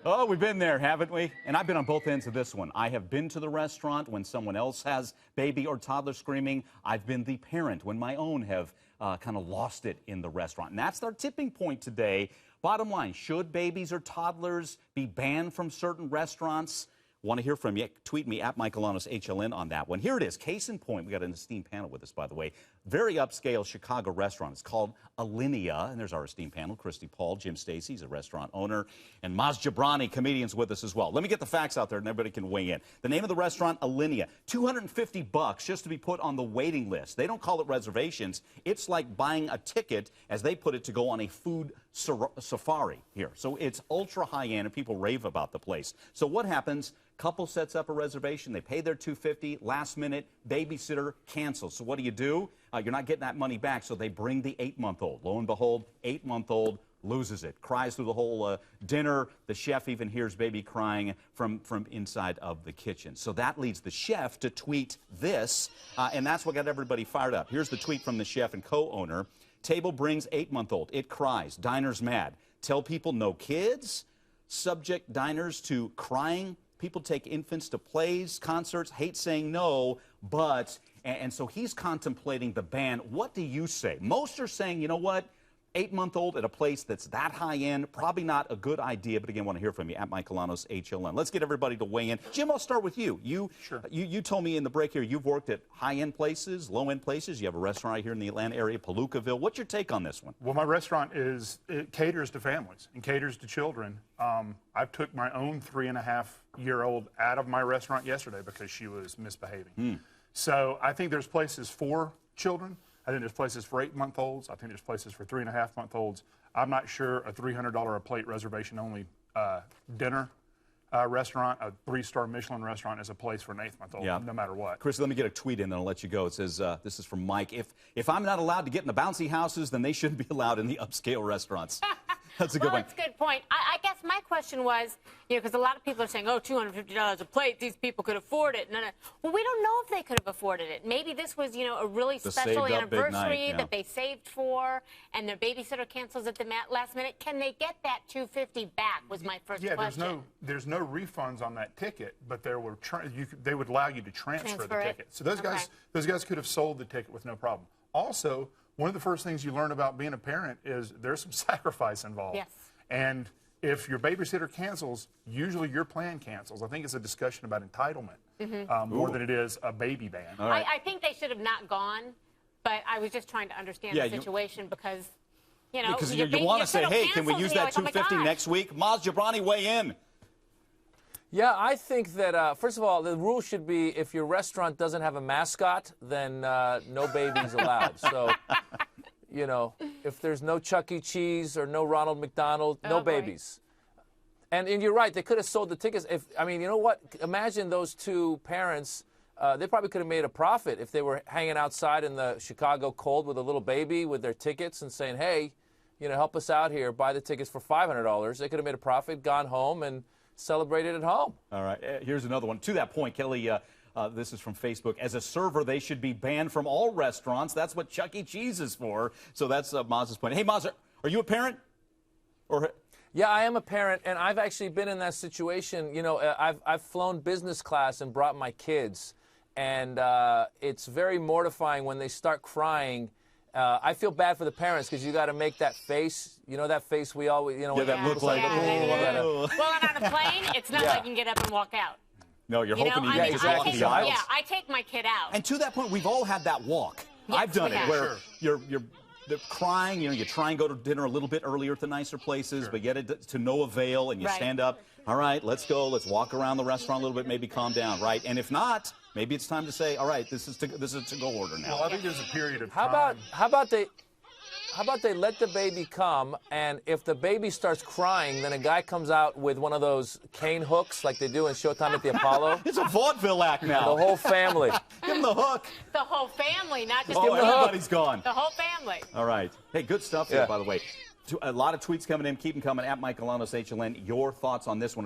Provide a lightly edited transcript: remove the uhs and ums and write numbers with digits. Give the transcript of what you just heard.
Oh, we've been there, haven't we? And I've been on both ends of this one. I have been to the restaurant when someone else has baby or toddler screaming. I've been the parent when my own have kind of lost it in the restaurant. And that's our tipping point today. Bottom line, should babies or toddlers be banned from certain restaurants? Want to hear from you? Tweet me at Michaelanos HLN on that one. Here it is. Case in point. We got an esteemed panel with us, by the way. Very upscale Chicago restaurant. It's called Alinea. And there's our esteemed panel. Christy Paul, Jim Stacy, he's a restaurant owner, and Maz Jabrani, comedians, with us as well. Let me get the facts out there and everybody can weigh in. The name of the restaurant, Alinea. $250 just to be put on the waiting list. They don't call it reservations. It's like buying a ticket, as they put it, to go on a food safari here. So it's ultra high-end, and people rave about the place. So what happens? Couple sets up a reservation, they pay their $250, last minute, babysitter cancels. So what do? You're not getting that money back, so they bring the 8-month-old. Lo and behold, 8-month-old loses it, cries through the whole dinner. The chef even hears baby crying from inside of the kitchen. So that leads the chef to tweet this, and that's what got everybody fired up. Here's the tweet from the chef and co-owner. Table brings 8-month-old. It cries. Diner's mad. Tell people no kids. Subject diners to crying. People take infants to plays, concerts, hate saying no, but, and so he's contemplating the ban. What do you say? Most are saying, you know what, 8-month-old at a place that's that high end, probably not a good idea, but again, want to hear from you at Michaelanos HLN. Let's get everybody to weigh in. Jim, I'll start with you. You told me in the break here you've worked at high-end places, low-end places. You have a restaurant right here in the Atlanta area, Palookaville. What's your take on this one? Well, my restaurant it caters to families and caters to children. I took my own 3.5-year-old out of my restaurant yesterday because she was misbehaving. So I think there's places for children. I think there's places for 8-month-olds. I think there's places for 3.5-month-olds. I'm not sure a $300 a plate reservation only dinner restaurant, a 3-star Michelin restaurant, is a place for an 8-month-old, no matter what. Chris, let me get a tweet in, then I'll let you go. It says, this is from Mike. If I'm not allowed to get in the bouncy houses, then they shouldn't be allowed in the upscale restaurants. That's a good one. That's a good point. I guess my question was, because a lot of people are saying, oh, $250 a plate, these people could afford it. No. Well, we don't know if they could have afforded it. Maybe this was, a really special anniversary that they saved for, and their babysitter cancels at the last minute. Can they get that $250 back, was my first question. There's no refunds on that ticket, but they would allow you to transfer the ticket. So those guys could have sold the ticket with no problem. Also, one of the first things you learn about being a parent is there's some sacrifice involved. Yes. And if your babysitter cancels, usually your plan cancels. I think it's a discussion about entitlement more than it is a baby ban. Right. I think they should have not gone, but I was just trying to understand the situation because, because you want to say, hey, can we use that $250 next week? Maz Jabrani, weigh in. Yeah, I think that, first of all, the rule should be if your restaurant doesn't have a mascot, then no babies allowed. So, if there's no Chuck E. Cheese or no Ronald McDonald, no babies. And you're right, they could have sold the tickets. You know what? Imagine those two parents. They probably could have made a profit if they were hanging outside in the Chicago cold with a little baby with their tickets and saying, hey, help us out here, buy the tickets for $500. They could have made a profit, gone home, and celebrated at home. All right. Here's another one. To that point, Kelly, this is from Facebook. As a server, they should be banned from all restaurants. That's what Chuck E. Cheese is for. So that's Maz's point. Hey, Maz, are you a parent? Yeah, I am a parent, and I've actually been in that situation. I've flown business class and brought my kids, and it's very mortifying when they start crying. I feel bad for the parents because you got to make that face. That face we always, that look like. Well, and on a plane, it's not like you can get up and walk out. No, you're hoping you get walk the aisles. Yeah, I take my kid out. And to that point, we've all had that walk. Yes, I've done it where they're crying. You try and go to dinner a little bit earlier at the nicer places, but yet to no avail, and you stand up. All right, let's go. Let's walk around the restaurant a little bit, maybe calm down, right? And if not, maybe it's time to say, all right, this is a to-go order now. Well, I think there's a period of time. How about they let the baby come, and if the baby starts crying, then a guy comes out with one of those cane hooks like they do in Showtime at the Apollo. It's a vaudeville act now. The whole family. Give him the hook. The whole family, not just everybody's gone. The whole family. All right. Hey, good stuff here, by the way. A lot of tweets coming in. Keep them coming at Michaelanos HLN. Your thoughts on this one.